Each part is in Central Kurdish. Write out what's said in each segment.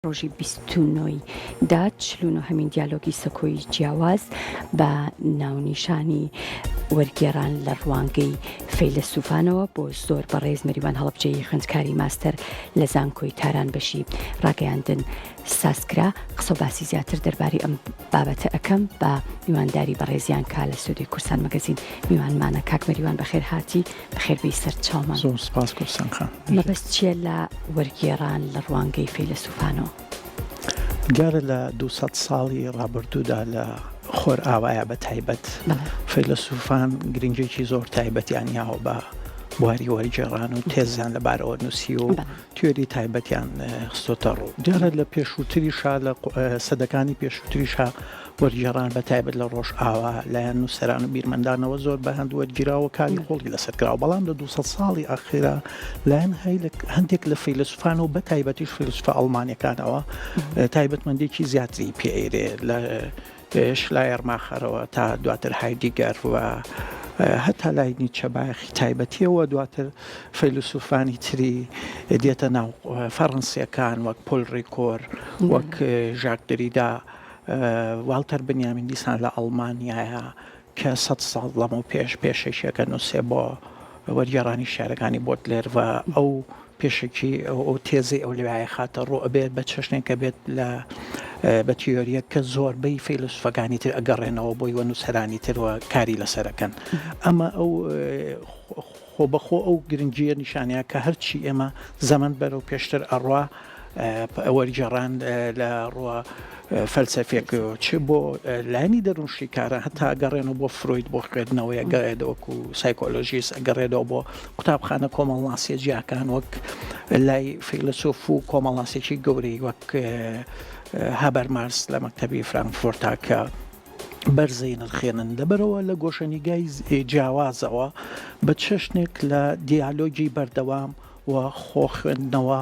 ڕۆژی 29دا چلون و هەمین دیالۆگی سەکۆی جیاواز بە ناونیشانی وەرگێڕان لە ڕوانگەی فەیلسوفانەوە بۆ زۆر بەڕێز مەریوان هەڵبجەیی خوێندکاری ماستەر لە زانکۆی تاران بەشی ڕاگەیاندن سازکرا. قسە و باسی زیاتر دەربارەی ئەم بابەتە ئەەکەم بە میوانداری بەڕێزیان کا لە سودی کورسان مەگەزین. میوانمانە کاک مەریوان بەخێر هاتی، بەخێربی سەر چاومان. زۆر سپاس کورسان خان. مەبەست چییە لە وەرگێڕان لە ڕوانگەی فەیلسوفانەوە؟ دیارە لە 200 ساڵی ڕابردوودا لە خۆر ئاوایە بە تایبەت فەیلسوفان گرنگێکی زۆر تایبەتیان یاوە بە بواری وەرگێڕان و تێزیان لەبارەوە نووسی و توێری تایبەتیان خستۆتە ڕوو. دیارە لە پێشووتریشا لە سەدەکانی پێشووتریشا وەرگێڕان بە تایبەت لە ڕۆژ ئاوا لایەن نووسەران و بیرمەندانەوە زۆر بە هەند وەرگیراوە کاری خۆڵی لەسەرکراوە. بەڵام لە 200 ساڵی ئاخیرا لایەن هەندێک لە فەیلسوفان و بە تایبەتیش فەیلسوفە ئەڵمانیەکانەوە تایبەتمەندێکی زیاتری پێئێرێ لە شلایەرماخەرەوە تا دواتر هایدیگەر و هەتا لای نیچە باەخی تایبەتیەوە دواتر فەیلسوفانی تری دێتە ناو فەڕەنسیەکان وەک پۆل ڕیکۆر وەک ژاک دەریدا والتەر بنیامین دیسان لە ئەڵمانیایە کە 100 ساڵ لەمە پێشێکە نووسێ بۆ وەرگێڕانی شارەکانی بۆدلێر و ئەو پێشێکی ئەو تێزی ئەو لەوایە خاتە ڕۆ ئەبێت بە چەشنێکە بێت لە بە تیۆریە کە زۆربەی فەیلسوفەکانی تر ئەگەڕێنەوە بۆی وە نووسەرانی ترەوە کاری لەسەرەکەن. ئەمە ئەو خۆ بەخۆ ئەو گرنگیە نیشانەیە کە هەرچی ئێمە زەمن بەرەو پێشتر ئەڕوا وەرگێڕان لە ڕوە فەلسەفێک چ بۆ لانی دەروونشی کارە هەتا ئەگەڕێنەوە بۆ فرۆید بۆ خوێندنەوەی ئەگەڕێدەوەکو سایکۆلۆژیست ئەگەڕێدەوە بۆ قوتابخانە کۆمەڵناسی جیاکان وەک لای فەیلسوف و کۆمەڵناسێکی گەورەی وەک هابەرمارس لە مەکتەبی فرانکفۆرتا کە بەرزەی نرخێنن لەبەرەوە لە گۆشەنیگای جیاوازەوە بە چەشنێک لە دیالۆگی بەردەوام و خۆ خوێندنەوە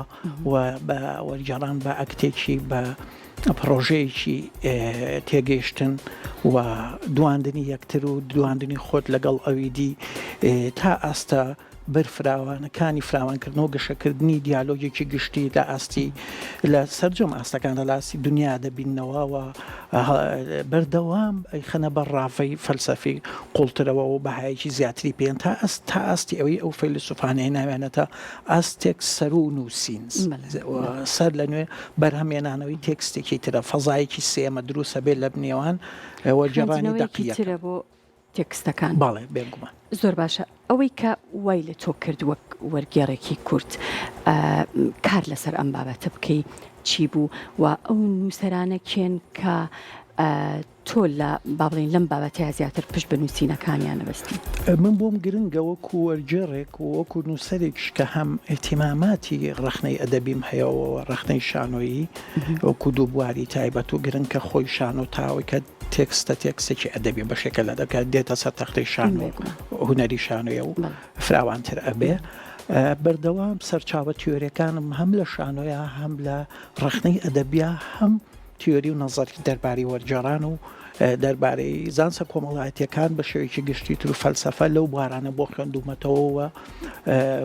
و بە وەرگێڕان بە ئەکتێکی بە پرۆژەیەکی تێگەیشتن و دواندنی یەکتر و دواندنی خۆت لەگەڵ ئەویدی تا ئاستە بەرفراوانەکانی فراوانکردنەوە گەشەکردنی دیالۆگێکی گشتی لە ئاستی لە سەررجەم ئاستەکان لە لاستی دنیا دەبینەوە و بەردەوام خەنە بە ڕافەی فەلسەفی قوڵترەوە و بەهایەکی زیاتری پێن تا ئاستی ئەوەی ئەو فەیلسوفانەیە ناوێنێتە ئاستێک سەر و نووسین سەر لە نوێ بەرهەمێنانەوەی تێکستێکی ترە فەزایەکی سێمە دروسە بێت لە بنێوان وەرگێڕانی دەقیقە بۆ تێکستەکان. باڵێ بێگومان زۆر باشە. ئەوەی کە وای لە تۆ کرد وەک وەرگێڕێکی کورت کار لەسەر ئەم بابەتە بکەی چی بوو و ئەو نووسەرانە کێن کە تۆ لە با بڵێن لەم بابەتەیە زیاتر پشت بە نووسینەکانیان نەبەستی؟ من بۆم گرنگە وەکو وەرگێڕێک و وەکو نووسەرێکش کە هەم ئێتیماماتی ڕەخنەی ئەدەبیم هەیەەوە ڕەخنەی شانۆیی وەکو دووبواری تایبەت و گرنگکە خۆی شان و تاوەی کە تێکستە تێکسێکی ئەدەبی بەشێکە لە دەکات دێتە سەر تەختەی شان و هونەری شانۆیە و فراوانتر ئەبێ. بەردەوام سەرچاوە تیۆریەکانم هەم لە شانۆیە هەم لە ڕەخنەی ئەدەبیا هەم تیۆری و نەزەری دەربارەی وەرگێڕان و دەربارەی زانسە کۆمەڵایەتیەکان بە شێوەیەکی گشتی تر و فەلسەفە لەو بوارانە بۆ خوێندومەتەوە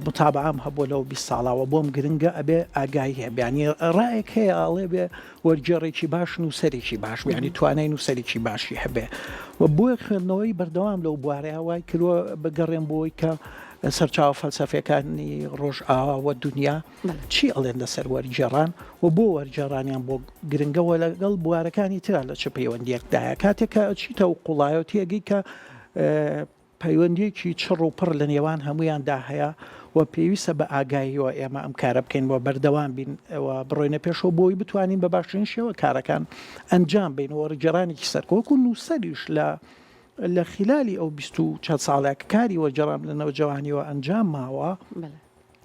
متابعام هەبوو لەو 20 ساڵاوە بۆم گرنگە ئەبێ ئاگایی هەیە بیانی ڕایەک هەیە ئاڵێ بێ وەرگێڕێکی باش نووسەرێکی باش بیانی توانای نووسەرێکی باشی هەبێ و بۆیە خوێندنەوەی بەردەوام لەو بوارەیە وای کردووە بگەڕێن بۆی کە سەرچاو فەلسەفەکانی ڕۆژ ئاوە دنیا چی ئەڵێن لەسەر وەرگێڕان و بۆ وەرگێڕانیان بۆ گرنگەوە لەگەڵ بوارەکانی ترا لە چ پەیوەندیەکدایە کاتێکە چیتە و قوڵایەت تێگەی کە پەیوەندیەکی چڕ و پڕ لە نێوان هەمویاندا هەیە و پێویستە بە ئاگاییەوە ئێمە ئەم کارە بکەین بۆ بەردەوام بین ئەوە بڕۆینە پێشەوە بۆی بتوانین بە باشترین شێوە کارەکان ئەنجام بین وەرگێڕانێکی سەرکۆوەکو نووسەریش لە خلالی ئەو 24 ساڵێک کاری وەرگێڕان لە نەوجەوانیەوە ئەنجام ماوە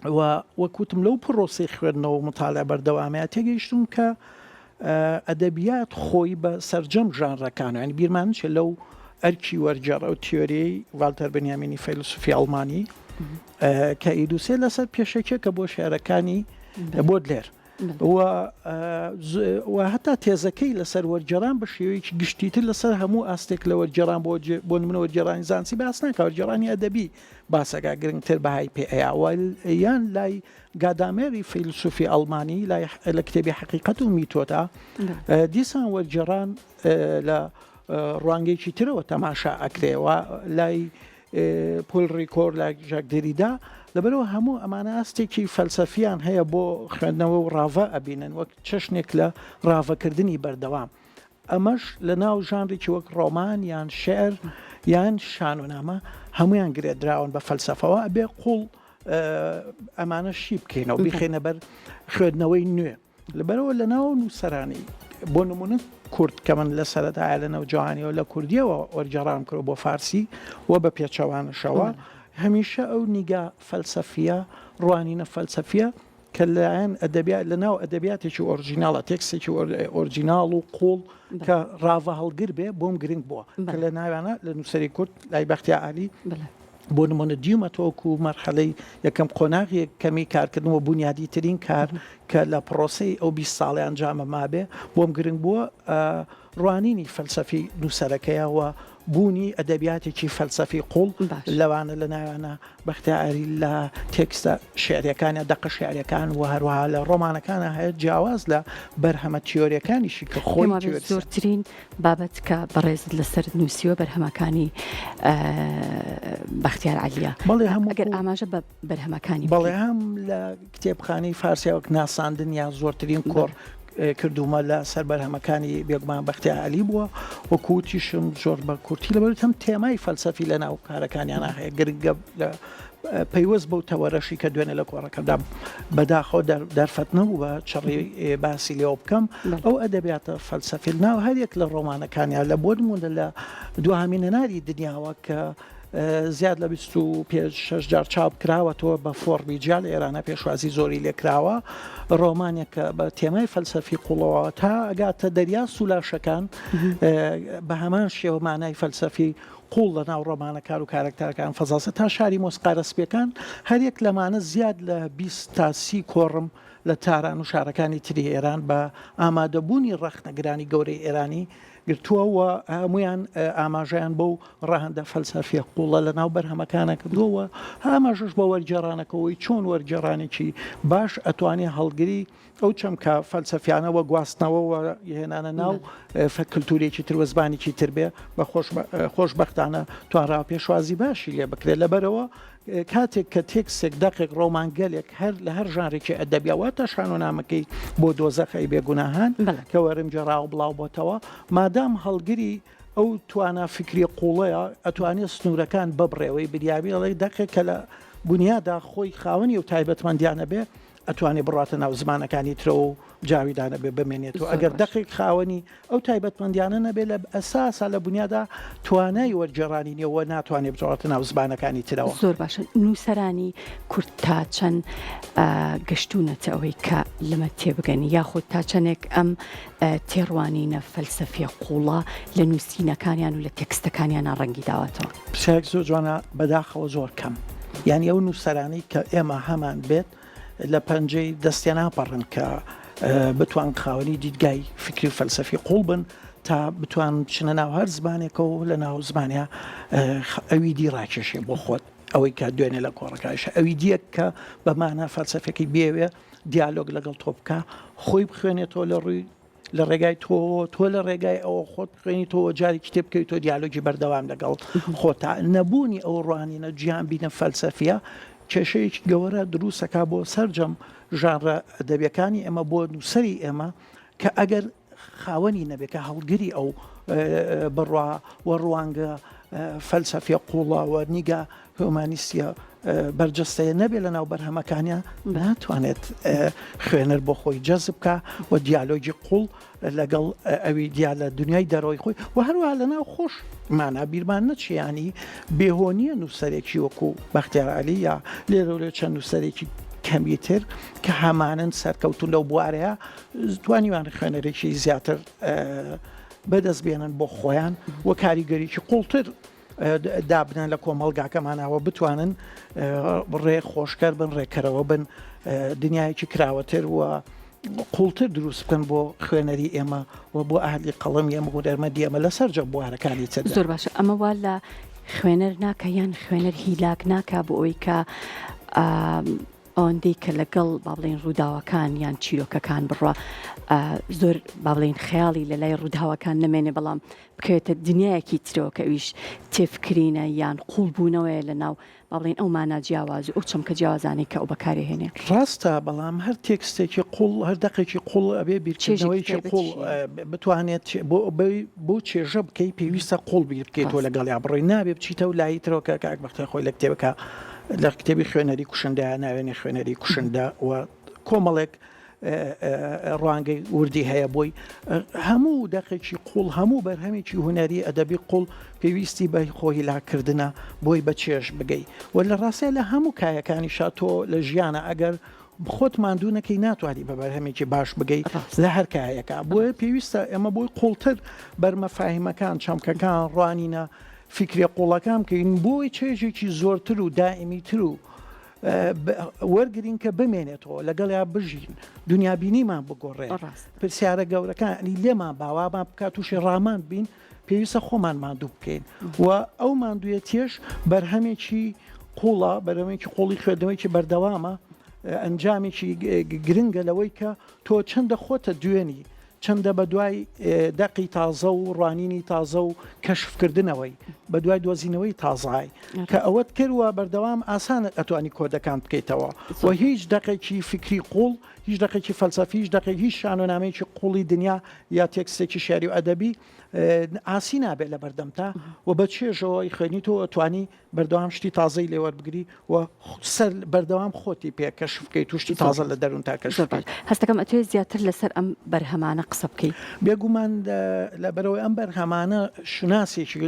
و وەکوتم لەو پرۆسی خوێندنەوە مطالعە بەردەوامەیە تێگەیشتم کە ئەدەبیات خۆی بە سەرجەم ژانرەکان و ینی بیرمان چێ لەو ئەرکی وەرگێڕە و تیۆریەی والتەر بنیامینی فەیلسوفی ئەڵمانی کە ئیدوسێ لەسەر پێشەکێکە بۆ شێعرەکانی بۆدلێر و هەتا تێزەکەی لەسەر وەرجێران بە شێوەیەکی گشتیتر لەسەر هەموو ئاستێک لە وەرجێران بۆ نمونە وەرجێرانی زانستی باس ناکە، وەرجێرانی ئەدەبی باسەکە گرنگتر بەهای پێەیە یان لای گادامێری فیلسوفی ئەڵمانی لە کتێبی حقیقەت و میتۆدا دیسان وەرجێران لە ڕوانگەیەکی ترەوە تەماشا ئەکرێەوە لای پۆل ڕیکۆر لە ژاک دێریدا لەبەرەوە هەموو ئەمانە ئاستێکی فەلسەفیان هەیە بۆ خوێندنەوە و ڕاڤە ئەبینن وەک چەشنێک لە ڕاڤەکردنی بەردەوام. ئەمەش لە ناو ژانڕێکی وەک ڕۆمان یان شێعر یان شانۆنامە هەمویان گرێدراون بە فەلسەفەوە ئەبێ قوڵ ئەمانە شی بکەینەوە بیخێنە بەر خوێندنەوەی نوێ. لەبەرەوە لە ناو نووسەرانی بۆ نمونە کورد کە من لە سەرەتایە لە نەوجوانیەوە لە کوردیەوە وەرجێڕام کرد بۆ فارسی و بە پێچەوانشەوە هەمیشە ئەو نیگا فەلسەفیە ڕوانینە فەلسەفیە کە لایەن ئەدەبیات لە ناو ئەدەبیاتێکی ئۆرجیناڵە تێکسێکی ئۆرجیناڵ و قوڵ کە ڕاڤە هەڵگر بێ بۆم گرنگ بووە کە لە ناوانە لە نووسری کورد لای بەختیار عالی بۆ نمونە دیومەتەوەکو مەرحەلەی یەکەم قۆناغی کەمی کارکردنەوە بنیادی ترین کار کە لە پرۆسی ئەو 20 ساڵی ئەنجامە مابێ بۆم گرنگ بووە ڕوانینی فەلسەفی نووسەرەکەیەوە بوونی ئەدەبیاتێکی فەلسەفی قوڵ لەوانە لە ناوانە بەختیاری لە تێکستە شێعریەکانە دەقە شێعریەکان و هەروەها لە ڕۆمانەکانە هەیە جیاواز لە بەرهەمە تیۆریەکانیشی کە خۆی زۆرترین بابەت کە بەڕێزت لەسەر نووسیوە بەرهەمەکانی بەختیار عەلیە ئەگەر ئاماژە بە بەرهەمەکانی بەڵێ هەم لە کتێبخانەی فارسیەوەک ناساندن یا زۆرترین کۆڕ کردومە لە سەر بەرهەمەکانی بێگومان بەختیار عەلی بووە وەکوتیشم زۆر بە کورتی لەبەر هەم تێمای فەلسەفی لە ناو کارەکانیانە هەیە گرنگە پەیوەست بەو تەوەرەشی کە دوێنێ لە کۆڕەکەدا بەداخۆ دەرفەت نەبوو بە چڕی باسی لێوە بکەم ئەو ئەدەبیاتە فەلسەفی ناو هەرێک لە ڕۆمانەکانیان لە بۆ نمونە لە دوهەمین هەناری دنیاوە کە زیاد لە 26 جار چاپ کراوەتەوە بە فۆڕمی جیا لە ئێرانە پێشوازی زۆری لێکراوە ڕۆمانێکە بە تێمای فەلسەفی قوڵەوە تا ئەگاتە دەریا سولاشەکان بە هەمان شێوە مانای فەلسەفی قوڵ لە ناو ڕۆمانەکار و کارکتەرەکان فەزاسە تا شاری مۆسقارەسپیەکان هەرێک لەمانە زیاد لە 20 تا 30 کۆڕم لە تاران و شارەکانی تری ئێران بە ئامادەبوونی ڕەخنەگرانی گەورەی ئێرانی گرتووەوە هەمویان ئاماژیان بەو ڕەهەندە فەلسەفیە قوڵە لە ناو بەرهەمەکانە کردووە ئاماژش بە وەرجێڕانەکەەوەی چۆن وەرجێڕانێکی باش ئەتوانێت هەڵگری ئەو چەمکە فەلسەفیانەوە گواستنەوە هێنانە ناو کللتورێکی تر وەزبانێکی تر بێ بە خۆشبەختانە توانراوە پێشوازی باشی لێ بکرێت لەبەرەوە کاتێک کە تێکسێک دەقێک ڕۆمانگەلێک هەر لە هەر ژانێکی ئەدەبیاواتە شانۆنامەکەی بۆ دۆزەخەی بێگوناهان کە وەرم جێڕاو بڵاو بۆتەوە مادام هەڵگری ئەو توانە فکری قوڵەیە ئەتوانێت سنوورەکان ببڕێەوەی بریاوی ئەڵێ دەقێک کە لە بنیادا خۆی خاوەنی و تایبەتمەندیانە بێ ئەتوانێت بڕاتە ناو زمانەکانی ترە و جاویدانە بێ بمێنێت و ئەگەر دەقێک خاوەنی ئەو تایبەتمەندیانە نەبێ لە ئەساسا لە بنیادا توانای وەرجێڕانی نیەوە ناتوانێت بڕاتە ناو زمانەکانی ترەوە. زۆر باشە نووسەرانی کورد تا چەند گەشتونەتە ئەوەی کە لەمە تێبگەن یاخود تا چەندێک ئەم تێڕوانینە فەلسەفیە قوڵە لە نووسینەکانیان و لە تێکستەکانیانە ڕەنگی داوەتەوە. پرسیارێک زۆر جوانە بەداخەوە زۆر کەم یعنی ئەو نووسەرانی کە ئێمە هەمان بێت لە پەنجەی دەستیان ناپەڕن کە بتوان خاوەنی دیدگای فکری فەلسەفی قوڵ بن تا بتوان بچنە ناو هەر زمانێکەوە لە ناو زمانیا ئەوی دی ڕاکێشێ بۆ خۆت ئەوەی کە دوێنێ لە کۆڕەکەشە ئەوی دیەک کە بەمانە فەلسەفێکی بێوێ دیالۆگ لەگەڵ تۆ بکە خۆی بخوێنێتەوە لە ڕووی لە ڕێگای تۆ لە ڕێگای ئەوە خۆت بخوێنی تۆ جاری کتێب بکەیت تۆ دیالۆگی بەردەوام لەگەڵ خۆتا نەبوونی ئەو ڕوانینە گیان بینە فەلسەفیە کێشەیەکی گەورە دروستەکە بۆ سەرجەم ژانرە ئەدەبیەکانی ئێمە بۆ نووسەری ئێمە کە ئەگەر خاوەنی نەبێکە هەڵگری ئەو بڕوا و ڕوانگە فەلسەفیە قوڵە و نیگا هۆمانیستیە بەرجەستەیە نەبێت لە ناو بەرهەمەکانیان ناتوانێت خوێنەر بۆ خۆی جەزب بکە و دیالۆگی قوڵ لەگەڵ ئەوی دیا لە دنیای دەرەوەی خۆی و هەروە لە ناو خۆش مانا بیرمان نەچیانی بێهۆنیە نووسەرێکی وەکو بەختیار عەلی یا لێرە لێ چەند نووسەرێکی کەمیتر کە هەمانن سەرکەوتون لەو بوارەیە توانیوان خوێنەرێکی زیاتر بەدەست بێنن بۆ خۆیان و کاریگەریکی قوڵتر دابنن لە کۆمەڵگاکەمانەوە بتوانن ڕێ خۆشکەر بن ڕێکەرەوە بن دنیایەکی کراوەتر و قوڵتر دروست بکەن بۆ خوێنەری ئێمە و بۆ ئاهلی قەڵەمی ئێمە و دەرمەندی ئێمە لەسەر بوارەکانی چەدا. زۆر باشە ئەمە وا لە خوێنەر ناکە یان خوێنەر هیلاک ناکە بۆ ئەوەی کە ئەوەندەی کە لەگەڵ با بڵێن ڕووداوەکان یان چیرۆکەکان بڕوا زۆر با بڵێن خەیاڵی لە لای ڕووداوەکان نەمێنێ بەڵام بکەوێتە دنیایەکی ترەوە کە ئەویش تێفکرینە یان قوڵبوونەوەیە لە ناو با بڵێن ئەو مانە جیاواز و ئەو چەمکە جیاوازانەی کە ئەو بەکارهێنێ. ڕاستە بەڵام هەر تێکستێکی قوڵ هەر دەقێکی قوڵ ئەبێ بیرکردنەوەیکی قوڵ بتوانێت بۆ چێژە بکەی پێویستە قوڵ بیر بکەیتەوە لەگەڵیا بڕۆی نابێ بچیتە و لای ترەوە کە کاک بەختە خۆی لە کتێبەکە لە کتێبی خوێنەری کوشندە ناوێنێ خوێنەری کوشندە و کۆمەڵێک ڕوانگەی وردی هەیە بۆی هەموو دەقێکی قوڵ هەموو بەرهەمێکی هوەری ئەدەبی قوڵ پێویستی بە خۆی لاکردنە بۆی بە چێژ بگەی و لە ڕاستە لە هەموو کایەکانی شاتۆ لە ژیانە ئەگەر خۆت ماندوونەکەی ناتوانانی بە بەرهەمێکی باش بگەی لە هەر کایەکە بۆیە پێویستە ئێمە بۆی قوڵتر بەرمەفاهیمەکان چەمکەکان ڕوانینە فکری قوڵەکان کەین بۆی چێژێکی زۆرتر و دائمی تر و وەرگرین کە بمێنێتەوە لەگەڵ یا بژین دنیابینیمان بگۆڕێ پرسیارە گەورەکانی لێمان باوامان بکات تووشی ڕامان بین پێویستە خۆمان ماندوو بکەین و ئەو ماندوویەتیش بەرهەمێکی قوڵە بەرهەمێکی قوڵی خوێندنەوەیکی بەردەوامە ئەنجامێکی گرنگە لەوەی کە تۆ چەندە خۆتە دوێنی چەندە بە دوای دەقی تازە و ڕوانینی تازە و کەشفکردنەوەی بە دوای دۆزینەوەی تازای کە ئەوەت کردووە بەردەوام ئاسانە ئەتوانی کۆدەکان بکەیتەوە و هیچ دقێکی فکری قوڵ هیچ دقێکی فەلسەفی هیچ دقی هیچ شانۆنامەیەکی قوڵی دنیا یا تێکستێکی شاری و ئەدەبی ئاسی نابێت لە بەردەمتا و بە چێژەوەی خوێنیتەوە ئەتوانی بەردەوام شتی تازەی لێوەربگری و سەر بەردەوام خۆتی پێکەشف بکەیت توشتی تازە لە دەروون تاکەش هەستەکەم ئەتوێت زیاتر لەسەر ئەم بەرهەمانە قسە بکەیت بێگومان لە بەرەوەی ئەم بەرهەمانە شناسێکی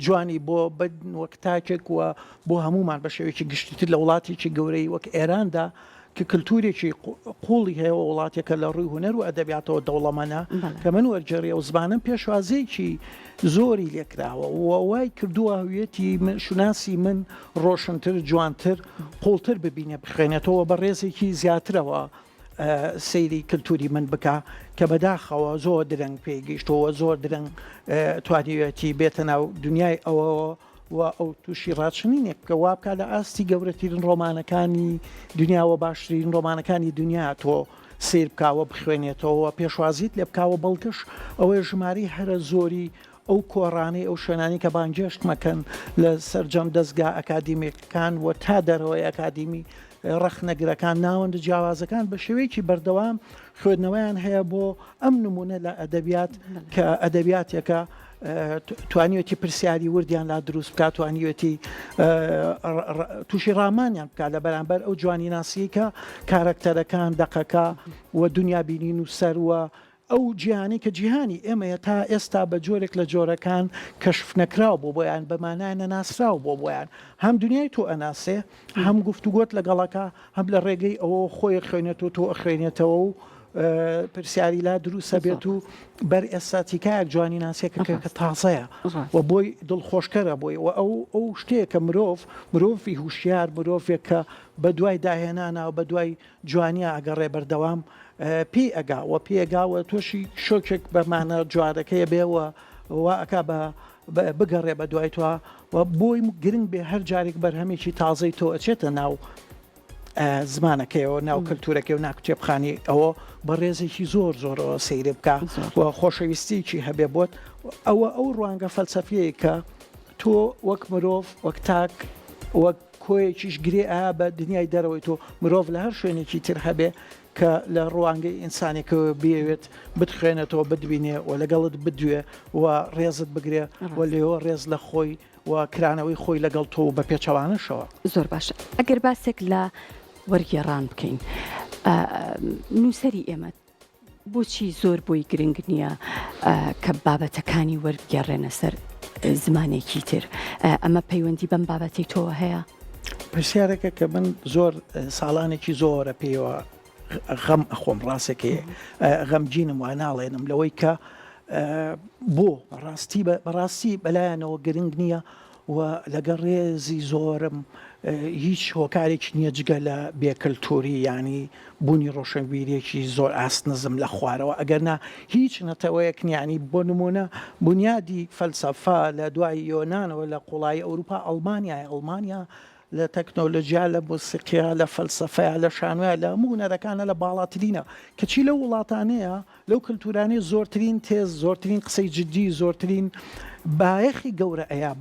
جوانی بۆ بدن وەک تاکێک وە بۆ هەمومان بە شێوەیەکی گشتیتر لە وڵاتێکی گەورەی وەک ئێراندا کە کللتورێکی قوڵی هەیە وڵاتێکە لە ڕووی هوەر و ئەدەبیاتەوە دەوڵەمەە کە من وەرجێڕی و زبانم پێشوازەیەکی زۆری لێکراوە وای کردووە هویەتی شناسی من ڕۆشنتر جوانتر قوڵتر ببینێ بخوێنێتەوە بە ڕێزێکی زیاترەوە سەیری کللتوری من بکە کە بەداخەوە زۆر درەنگ پێیگەیشتەوە زۆر درەنگ توانیوێتی بێتە ناو دنیای ئەوەوە و ئەو تووشی ڕاچنینێک کە وابکە لە ئاستی گەورەترین ڕۆمانەکانی دنیاوە باشترین ڕۆمانەکانی دنیا تۆ سیر بکاوە بخوێنێتەوە پێشوازیت لێ بکاوە بەڵکەش ئەوەی ژماری هەرە زۆری ئەو کۆڕانەی ئەو شوێنانی کە بانگێشت مەکەن لە سەررجەم دەستگا ئەکادیمیەکان و تا دەرەوەی ئەکادیمی ڕەخنەگرەکان ناوەندە جیاوازەکان بە شێوەیەکی بەردەوام خوێندنەوەیان هەیە بۆ ئەم نمونە لە ئەدەبیات کە ئەدەبیاتێکە توانیوەتی پرسیاری وردیان لا دروست بکات توانیوەتی تووشی ڕامانیان بکات لە بەرامبەر ئەو جوانی ناسی کە کارکتەرەکان دەقەکە و دنیا بینین و سەروە ئەو جیهانی کە جیهانی ئێمەیە تا ئێستا بە جۆرێک لە جۆرەکان کەشف نەکراو بۆ بۆیان بەمانایە ناسرااو بۆ بۆیان هەم دنیای تۆ ئەناسێ هەم گفتوگۆت لەگەڵەکە هەم لە ڕێگەی ئەوە خۆی خوێنێتەوە تۆ ئەخوێنێتەوە و پرسیاری لا دروستە بێت و بەر ئێستاتیکایەک جوانی ناسیەکە کە تازەیە و بۆی دڵخۆشکەرە بۆی و ئەو شتێکە مرۆڤی هوشیار مرۆڤێک کە بە دوای داهێنانە و بە دوای جوانیە ئەگەڕێ بەردەوام پێ ئەگا و پێگاوە تۆشی شۆکێک بەمانە جوارەکەیە بێوە ئەکا بگەڕێ بە دوای توە و بۆی گرنگ بێ هەر جارێک بەرهەمێکی تازەی تۆ ئەچێتە ناو زمانەکەیەوە ناو کللتورەکەی و ناکتێبخانی ئەوە بە ڕێزێکی زۆرەوە سەیرە بکە و خۆشەویستیکی هەبێ بۆت ئەو ڕوانگە فەلسەفیەیە کە تۆ وەک مرۆڤ وەک تاک وەک کۆیەکیش گرێ بە دنیای دەرەوەی تۆ مرۆڤ لە هەر شوێنێکی تر هەبێ کە لە ڕوانگەی ئینسانێکەوە بێوێت بتخوێنێتەوە بدبینێ و لەگەڵت بدوێ و ڕێزت بگرێ و لێەوە ڕێز لە خۆی و کرانەوەی خۆی لەگەڵ تۆ بە پێچەوانەشەوە زۆر باشە ئەگەر باسێک لە وەرگێڕان بکەین نووسری ئێمە بۆچی زۆر بۆی گرنگ نییە کە بابەتەکانی وەرگێڕێنە سەر زمانێکی تر ئەمە پەیوەندی بەم بابەتی تۆ هەیە پرسیارێکە کە من زۆر ساڵانێکی زۆرە پێوە غەم ئەخۆم ڕاستێکی غەمگینم وای ناڵێنم لەوەی کە بۆ بەڕاستی بەلایەنەوە گرنگ نییە و لەگەڵ ڕێزی زۆرم هیچ هۆکارێکی نییە جگە لە بێکەلتوری ینی بوونی ڕۆشنبیرێکی زۆر ئاسنزم لە خوارەوە ئەگەرنا هیچ نەتەوەیەک نیانی بۆ نمونە بنیادی فەلسەفا لە دوای یۆنانەوە لە قوڵای ئەوروپا ئەڵمانیا لە تەکنۆلۆژیا لە موسیقیا لە فەلسەفەیە لە شانوایە لە هەموو هونەرەکانە لە باڵاترینە کەچی لەو وڵاتانەیە لەو کللتورانەی زۆرترین تێز زۆرترین قسەی جددی زۆرترین بایەخی گەورە ئەیە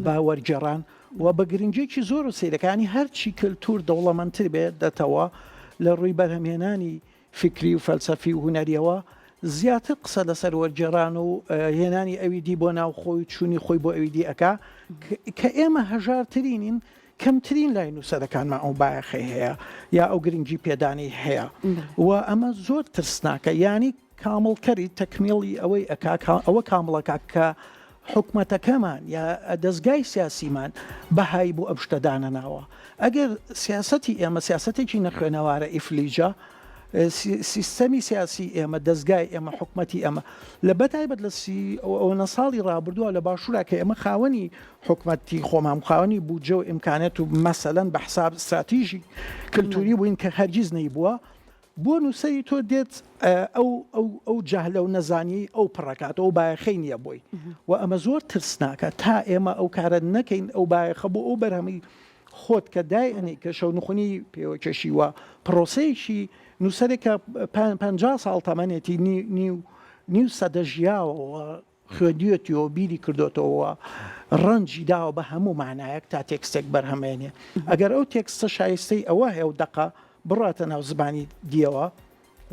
بە وەرگێڕان و بە گرنگێکی زۆر و سیرەکانی هەرچی کللتور دەوڵەمەندتر بێت دەتەوە لە ڕووی بەرهەمهێنانی فکری و فەلسەفی و هونەریەوە زیاتر قسە لەسەر وەرگێڕان و هێنانی ئەویدی بۆ ناو خۆی چوونی خۆی بۆ ئەویدی ئەکا کە ئێمە هەژارترینین کەمترین لای نووسەرەکانمان ئەو بایەخی هەیە یا ئەو گرنگی پێدانی هەیە و ئەمە زۆر ترسناکە ینی کامڵکەری تەکمیڵی ئەوەی ئەوە کامڵەکە کە حکومەتەکەمان یا دەستگای سیاسیمان بەهای بۆ ئەم شتەدانە ناوە ئەگەر سیاسەتی ئێمە سیاسەتێکی نەخوێنەوارە ئیفلیجە سیستەمی سیاسی ئێمە دەستگای ئێمە حکومەتی ئەمە لە بەتایبەت لە ئەوە ساڵی ڕابردووە لە باشوورا کە ئێمە خاوەنی حکومەتی خۆمان خاوەنی بوجە و ئیمکانێت و مەسەلەن بە حساب استراتیژی کللتوری بووین کە هەرگیز نەیبووە بۆ نووسری تۆ دێت ئەو جەهلە و نەزانی ئەو پڕەکات ئەو بایەخەی نییە بۆی و ئەمە زۆر ترسناکە تا ئێمە ئەو کارە نەکەین ئەو بایەخە بۆ ئەو بەرهەمی خۆت کە دایەنی کە شەو نخونی پێوەکەشی وە پرۆسەیەکی نووسەرێکە 50 ساڵ تەمەنێتی نیو سەدە ژیاوەوە خوێندیەتیەوە بیری کردوێتەوە ڕەنجی داوە بە هەموو مانایەک تا تێکستێک بەرهەمێنێ ئەگەر ئەو تێکستە شایستەی ئەوە هەیە و دقە بڕاتە ناو زبانی دیەوە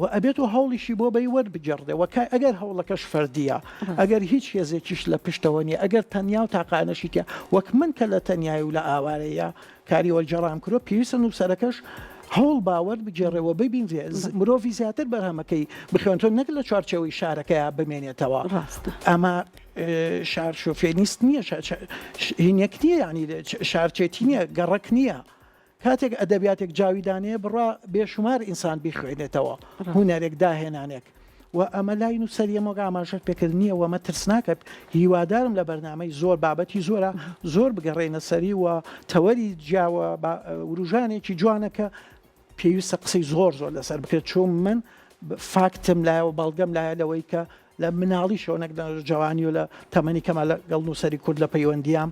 و ئەبێت و هەوڵیشی بۆ بەی وەربگەڕدەوە ئەگەر هەوڵەکەش فەردیە ئەگەر هیچ هێزێکیش لە پشتەوە نیە ئەگەر تەنیا و تاقانەشی تیا وەک من کە لە تەنیایی و لە ئاوارەیە کاری وەرجەڕام کردۆ پێویستە نووسەرەکەش هەوڵ باوەڕ بگێڕێەوە ببینێ مرۆڤی زیاتر بەرهەمەکەی بخوێنتۆ نەک لە چوارچەوەی شارەکەیە بمێنێتەوە ئەمە شار شۆفێنیست نییە هینەک نییە ینی شارچێتی نییە گەڕک نییە کاتێک ئەدەبیاتێک جاویدانەیە بڕوا بێشمار ئینسان بیخوێنێتەوە هونەرێک داهێنانێک و ئەمە لای نووسەری ئەمە ئاماژەت پێکردنیە و ئەمە ترسناکەت هیوادارم لە بەرنامەی زۆر بابەتی زۆرە زۆر بگەڕێنە سەری و تەوەری جیاوە وروژانێکی جوانەکە پێویستە قسەی زۆر لەسەر بکرێت چۆن من فاکتم لایەوە بەڵگەم لایە لەوەی کە لە مناڵی شەونەك لە جوانی و لە تەمەنی کەمە لەگەڵ نووسەری کورد لە پەیوەندیام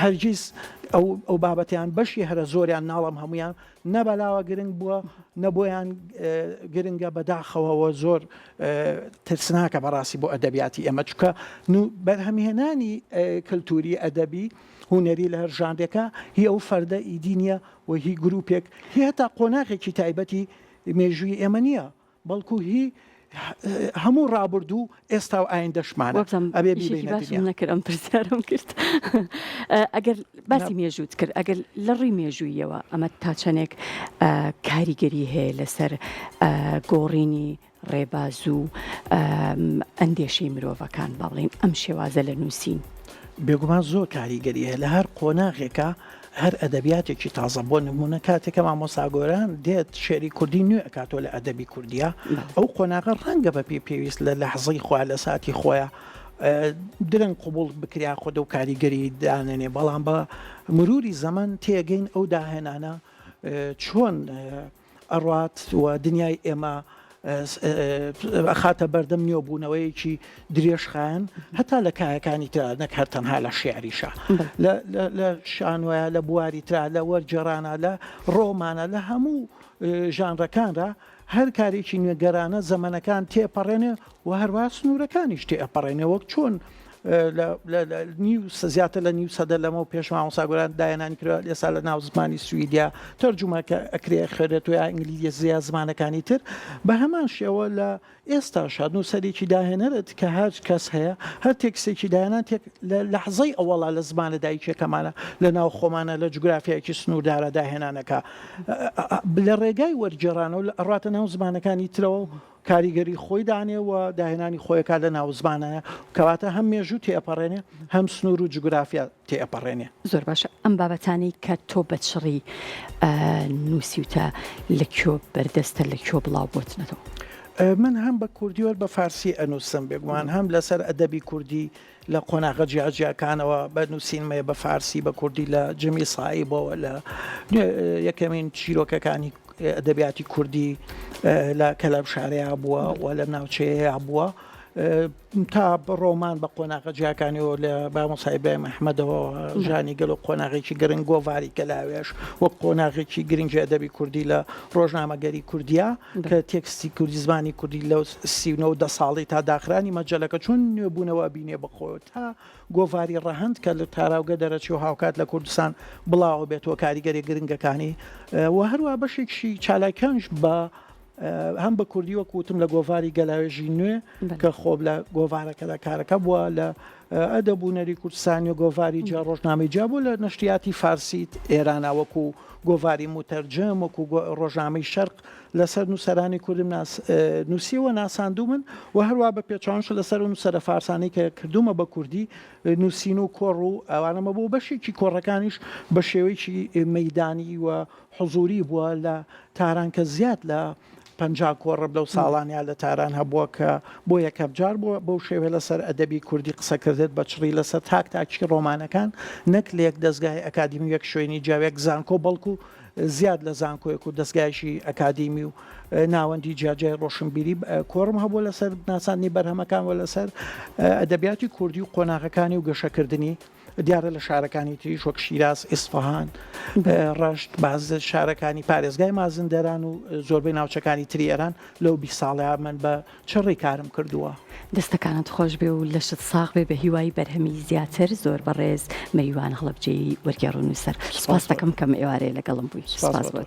هەرگیز ئەو بابەتیان بەشی هەرە زۆریان ناڵم هەمویان نەبەلاوە گرنگ بووە نەبۆیان گرنگە بەداخەوەەوە زۆر ترسناکە بەڕاستی بۆ ئەدەبیاتی ئێمە چکە بەرهەمهێنانی کللتوری ئەدەبی هونەری لە هەر ژانرێکە هی ئەو فەردە ئیدینیە و هی گروپێک هی هەتا قۆناغێکی تایبەتی مێژووی ئێمە نییە بەڵکو هی هەموو ڕابردوو ئێستا و ئایندەشمانە ئەبێ نەکرد ئەم پرسیارم کرد ئەگەر باسی مێژووت کرد ئەگەر لە ڕووی مێژوویەوە ئەمە تا چەندێک کاریگەری هەیە لەسەر گۆڕینی ڕێباز و ئەندێشەی مرۆڤەکان با بڵێن ئەم شێوازە لە نووسین بێگومان زۆر کاریگەری هەیە لە هەر قۆناغێکە هەر ئەدەبیاتێکی تازە بۆ نمونە کاتێکە مامۆساگۆران دێت شێری کوردی نوێ ئەکاتۆ لە ئەدەبی کوردیە ئەو قۆناغە ڕەنگە بە پێویست لە لەحزەی خوا لە ساتی خۆیە درەنگ قوبوڵ بکریا خۆدە و کاریگەری دانێنێ بەڵام بە مروری زەمان تێگەین ئەو داهێنانە چۆن ئەڕات و دنیای ئێمە خاتە بەردەم نێوبوونەوەیەکی درێژخایەن هەتا لە کایەکانی ترا نەک هەر تەنها لە شێعریشە لە شانوایە لە بواری ترا لە وەرجێڕانە لە ڕۆمانە لە هەموو ژانرەکاندا هەر کارێکی نوێگەرانە زەمانەکان تێپەڕێنێ و هەروە سنوورەکانیش تێپەڕێنێ وەک چۆن زیاتر لە نیو سەدە لەمە و پێشما ساگۆران داهێنانی کرد ئێستا لە ناو زمانی سوئیدیا تەرجومەکە ئەکرێ خێرێت و یا ئینگلیزی زیاد زمانەکانی تر بە هەمان شێوە لە ئێستاشا نووسەرێکی داهێنەرت کە هەر کەس هەیە هەر تێکسێکی داهێنان لە لەحزەی ئەوەڵا لە زمانە دایکێکەمانە لە ناو خۆمانە لە جوگرافیایکی سنووردارە داهێنانەکە لە ڕێگای وەرجێڕانە و ڕاتە ناو زمانەکانی ترەوە کاریگەری خۆی دانێەوە داهێنانی خۆیەکە لە ناو زمانە کەواتە هەم مێژوو تێپەڕێنێ هەم سنوور و جوگرافیا تێپەڕێنێ زۆر باشە ئەم بابەتانەی کە تۆ بەچڕی نووسیوتە لەکوێ بەردەستە لەکوێ بڵاو بۆتنەوە من هەم بە کوردیوە بە فارسی ئەنووسم بێگومان هەم لەسەر ئەدەبی کوردی لە قۆناغە جیاجیاکانەوە بە نووسینمەیە بە فارسی بە کوردی لە جەمی سایبەوە لە یەکەمین چیرۆکەکانی ئەدەبیاتی کوردی لە کەلەب شارەیە بووە و لە ناوچەیە بووە تا ڕۆمان بە قۆناغە جیاکانیەوە لە بامۆسایبای مححمەدەوە ژانی گەل و قۆناغێکی گرنگ گۆڤاری کەلاوێش وەک قۆناغێکی گرنگی ئەدەبی کوردی لە ڕۆژنامەگەری کوردیا کە تێکستی کوردی زمانی کوردی لەو 39 ساڵی تا داخرانی مەجەلەکە چۆن نوێبوونەوە بینێ بخۆ تا گۆڤاری ڕەهەند کە لە تاراوگە دەرەچی و هاوکات لە کوردستان بڵاو بێتەوە کاریگەری گرنگەکانی و هەروە بەشێکی چالاکیانش بە هەم بە کوردی وەکوتم لە گۆڤاری گەلاوێژی نوێ کە خۆب لە گۆڤارەکەدا کارەکە بووە لە ئەدەبوونەری کوردستانی و گۆڤاری جا ڕۆژنامەی جا بوو لە نەشریاتی فارسیت ئێرانە وەکو گۆڤاری متەرجم وەکو ڕۆژنامەی شەرق لەسەر نووسەرانی کوردم نووسیەوە ناساندوو من و هەروە بە پێچوانش لەسەر نووسەرە فارسانەی کە کردومە بە کوردی نووسین و کۆڕ و ئەوانەمە بۆ بەشێکی کۆڕەکانیش بە شێوەیەکی مەیدانی و حزوری بووە لە تاران کە زیاد لە 50 کۆڕب لەو ساڵانیا لە تاران هەبووە کە بۆ یەکەم جار بووە بەو شێوێ لەسەر ئەدەبی کوردی قسەکردێت بە چڕی لەسەر تاکی ڕۆمانەکان نەک لە یەک دەستگای ئەکادمی یەک شوێنی جاوێک زانکۆ بەڵکو زیاد لە زانکۆیەک و دەستگایشی ئەکادیمی و ناوەندی جیاجای ڕۆشنبیری کۆڕم هەبوو لەسەر ناسانی بەرهەمەکان و لەسەر ئەدەبیاتی کوردی و قۆناغەکانی و گەشەکردنی دیارە لە شارەکانی تریش وەک شیراز ئیسفەهان ڕەشت باز شارەکانی پارێزگای مازندەران و زۆربەی ناوچەکانی تری ئێران لەو 20 ساڵەیە من بە چڕی کارم کردووە. دەستەکانت خۆش بێ و لەشت ساغ بێ بە هیوای بەرهەمی زیاتر زۆر بەڕێز مەریوان هەڵەبجەی وەرگێڕ و نووسەر سپاس دەکەم کەم ئێوارەیە لەگەڵم بووی.